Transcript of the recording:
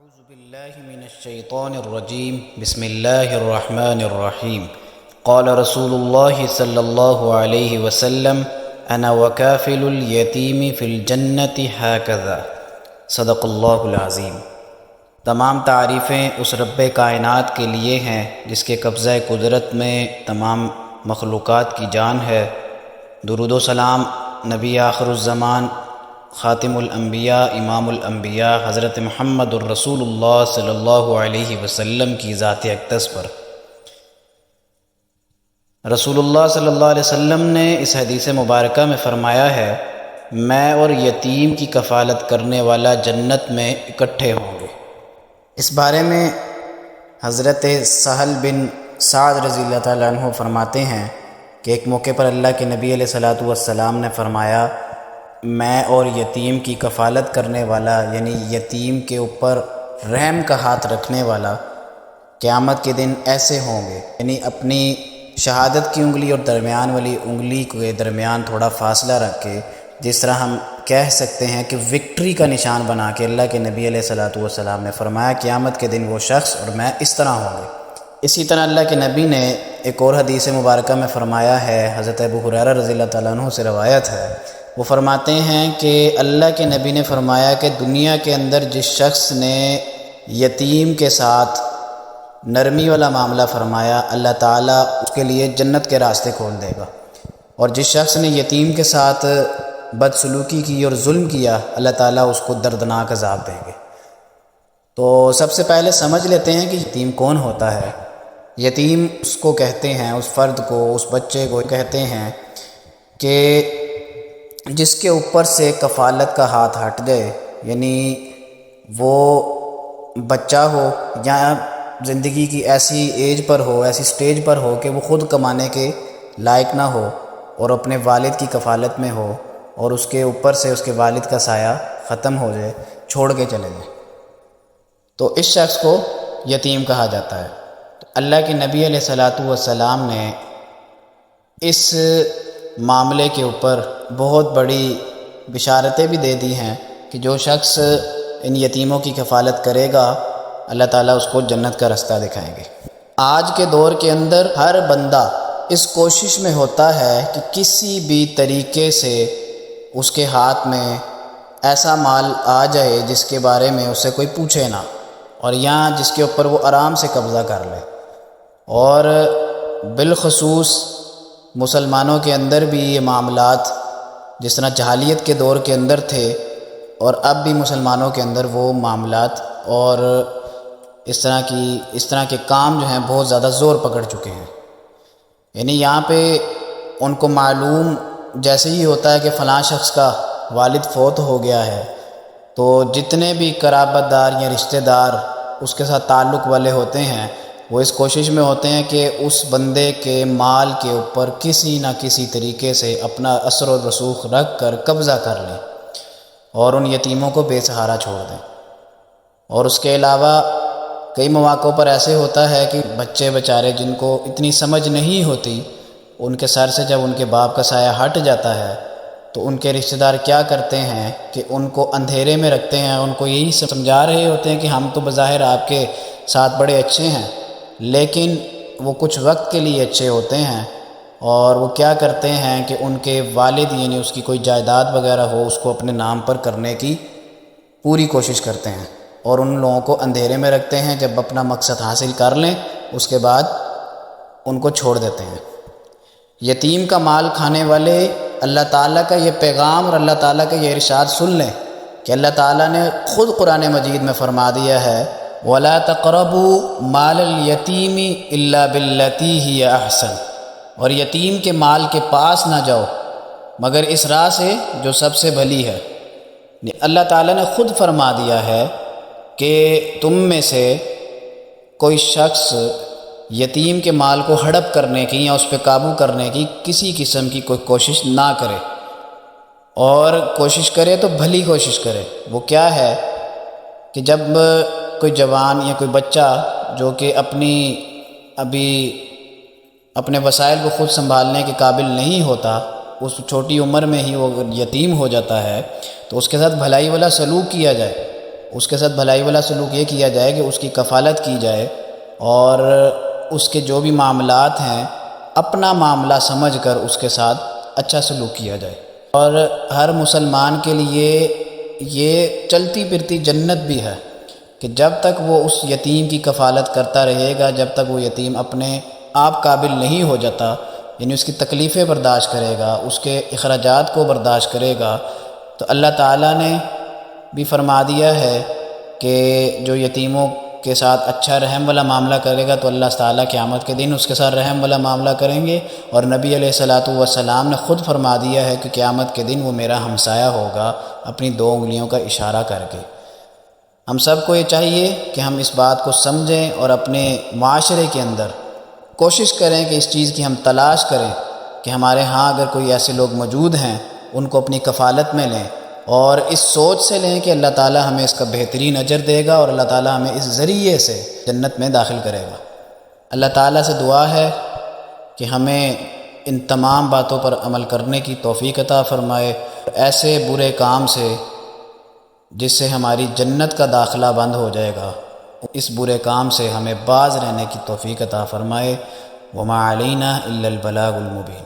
أعوذ بالله من الشيطان الرجيم بسم الله الرحمن الرحيم قال رسول الله صلى الله عليه وسلم أنا وكافل اليتيم في الجنة هكذا صدق اللہ العظیم۔ تمام تعریفیں اس رب کائنات کے لیے ہیں جس کے قبضہ قدرت میں تمام مخلوقات کی جان ہے۔ درود و سلام نبی آخر الزمان خاتم الانبیاء امام الانبیاء حضرت محمد الرسول اللہ صلی اللہ علیہ وسلم کی ذات اقدس پر۔ رسول اللہ صلی اللہ علیہ وسلم نے اس حدیث مبارکہ میں فرمایا ہے، میں اور یتیم کی کفالت کرنے والا جنت میں اکٹھے ہوں گے۔ اس بارے میں حضرت سہل بن سعد رضی اللہ تعالیٰ عنہ فرماتے ہیں کہ ایک موقع پر اللہ کے نبی علیہ الصلوۃ والسلام نے فرمایا، میں اور یتیم کی کفالت کرنے والا یعنی یتیم کے اوپر رحم کا ہاتھ رکھنے والا قیامت کے دن ایسے ہوں گے، یعنی اپنی شہادت کی انگلی اور درمیان والی انگلی کے درمیان تھوڑا فاصلہ رکھ کے، جس طرح ہم کہہ سکتے ہیں کہ وکٹری کا نشان بنا کے اللہ کے نبی علیہ الصلوۃ والسلام نے فرمایا قیامت کے دن وہ شخص اور میں اس طرح ہوں گے۔ اسی طرح اللہ کے نبی نے ایک اور حدیث مبارکہ میں فرمایا ہے، حضرت ابو ہریرہ رضی اللہ تعالیٰ عنہ سے روایت ہے، وہ فرماتے ہیں کہ اللہ کے نبی نے فرمایا کہ دنیا کے اندر جس شخص نے یتیم کے ساتھ نرمی والا معاملہ فرمایا، اللہ تعالیٰ اس کے لیے جنت کے راستے کھول دے گا، اور جس شخص نے یتیم کے ساتھ بدسلوکی کی اور ظلم کیا، اللہ تعالیٰ اس کو دردناک عذاب دیں گے۔ تو سب سے پہلے سمجھ لیتے ہیں کہ یتیم کون ہوتا ہے۔ یتیم اس کو کہتے ہیں، اس فرد کو، اس بچے کو کہتے ہیں کہ جس کے اوپر سے کفالت کا ہاتھ ہٹ جائے، یعنی وہ بچہ ہو یا زندگی کی ایسی ایج پر ہو، ایسی سٹیج پر ہو کہ وہ خود کمانے کے لائق نہ ہو اور اپنے والد کی کفالت میں ہو، اور اس کے اوپر سے اس کے والد کا سایہ ختم ہو جائے، چھوڑ کے چلے جائے، تو اس شخص کو یتیم کہا جاتا ہے۔ تو اللہ کے نبی علیہ الصلوۃ والسلام نے اس معاملے کے اوپر بہت بڑی بشارتیں بھی دے دی ہیں کہ جو شخص ان یتیموں کی کفالت کرے گا، اللہ تعالیٰ اس کو جنت کا رستہ دکھائیں گے۔ آج کے دور کے اندر ہر بندہ اس کوشش میں ہوتا ہے کہ کسی بھی طریقے سے اس کے ہاتھ میں ایسا مال آ جائے جس کے بارے میں اسے کوئی پوچھے نہ، اور یہاں جس کے اوپر وہ آرام سے قبضہ کر لے۔ اور بالخصوص مسلمانوں کے اندر بھی یہ معاملات جس طرح جاہلیت کے دور کے اندر تھے، اور اب بھی مسلمانوں کے اندر وہ معاملات اور اس طرح کے کام جو ہیں بہت زیادہ زور پکڑ چکے ہیں۔ یعنی یہاں پہ ان کو معلوم جیسے ہی ہوتا ہے کہ فلاں شخص کا والد فوت ہو گیا ہے، تو جتنے بھی قرابت دار یا رشتہ دار اس کے ساتھ تعلق والے ہوتے ہیں، وہ اس کوشش میں ہوتے ہیں کہ اس بندے کے مال کے اوپر کسی نہ کسی طریقے سے اپنا اثر و رسوخ رکھ کر قبضہ کر لیں اور ان یتیموں کو بے سہارا چھوڑ دیں۔ اور اس کے علاوہ کئی مواقع پر ایسے ہوتا ہے کہ بچے بیچارے جن کو اتنی سمجھ نہیں ہوتی، ان کے سر سے جب ان کے باپ کا سایہ ہٹ جاتا ہے تو ان کے رشتہ دار کیا کرتے ہیں کہ ان کو اندھیرے میں رکھتے ہیں، ان کو یہی سمجھا رہے ہوتے ہیں کہ ہم تو بظاہر آپ کے ساتھ بڑے اچھے ہیں، لیکن وہ کچھ وقت کے لیے اچھے ہوتے ہیں، اور وہ کیا کرتے ہیں کہ ان کے والد یعنی اس کی کوئی جائیداد وغیرہ ہو اس کو اپنے نام پر کرنے کی پوری کوشش کرتے ہیں، اور ان لوگوں کو اندھیرے میں رکھتے ہیں۔ جب اپنا مقصد حاصل کر لیں اس کے بعد ان کو چھوڑ دیتے ہیں۔ یتیم کا مال کھانے والے اللہ تعالیٰ کا یہ پیغام اور اللہ تعالیٰ کا یہ ارشاد سن لیں کہ اللہ تعالیٰ نے خود قرآن مجید میں فرما دیا ہے، وَلَا تَقْرَبُوا مَالَ الْيَتِيمِ إِلَّا بِالَّتِي هِيَ أَحْسَنُ، اور یتیم کے مال کے پاس نہ جاؤ مگر اس راہ سے جو سب سے بھلی ہے۔ اللہ تعالیٰ نے خود فرما دیا ہے کہ تم میں سے کوئی شخص یتیم کے مال کو ہڑپ کرنے کی یا اس پہ قابو کرنے کی کسی قسم کی کوئی کوشش نہ کرے، اور کوشش کرے تو بھلی کوشش کرے۔ وہ کیا ہے کہ جب کوئی جوان یا کوئی بچہ جو کہ ابھی اپنے وسائل کو خود سنبھالنے کے قابل نہیں ہوتا، اس چھوٹی عمر میں ہی وہ یتیم ہو جاتا ہے، تو اس کے ساتھ بھلائی والا سلوک کیا جائے، اس کے ساتھ بھلائی والا سلوک یہ کیا جائے کہ اس کی کفالت کی جائے اور اس کے جو بھی معاملات ہیں اپنا معاملہ سمجھ کر اس کے ساتھ اچھا سلوک کیا جائے۔ اور ہر مسلمان کے لیے یہ چلتی پھرتی جنت بھی ہے کہ جب تک وہ اس یتیم کی کفالت کرتا رہے گا، جب تک وہ یتیم اپنے آپ قابل نہیں ہو جاتا، یعنی اس کی تکلیفیں برداشت کرے گا، اس کے اخراجات کو برداشت کرے گا، تو اللہ تعالیٰ نے بھی فرما دیا ہے کہ جو یتیموں کے ساتھ اچھا رحم والا معاملہ کرے گا تو اللہ تعالیٰ قیامت کے دن اس کے ساتھ رحم والا معاملہ کریں گے۔ اور نبی علیہ الصلاۃ والسلام نے خود فرما دیا ہے کہ قیامت کے دن وہ میرا ہمسایہ ہوگا، اپنی 2 انگلیوں کا اشارہ کر کے۔ ہم سب کو یہ چاہیے کہ ہم اس بات کو سمجھیں اور اپنے معاشرے کے اندر کوشش کریں کہ اس چیز کی ہم تلاش کریں کہ ہمارے ہاں اگر کوئی ایسے لوگ موجود ہیں ان کو اپنی کفالت میں لیں، اور اس سوچ سے لیں کہ اللہ تعالیٰ ہمیں اس کا بہترین اجر دے گا اور اللہ تعالیٰ ہمیں اس ذریعے سے جنت میں داخل کرے گا۔ اللہ تعالیٰ سے دعا ہے کہ ہمیں ان تمام باتوں پر عمل کرنے کی توفیق عطا فرمائے، ایسے برے کام سے جس سے ہماری جنت کا داخلہ بند ہو جائے گا، اس برے کام سے ہمیں باز رہنے کی توفیق عطا فرمائے۔ وما علینا الا البلاغ المبین۔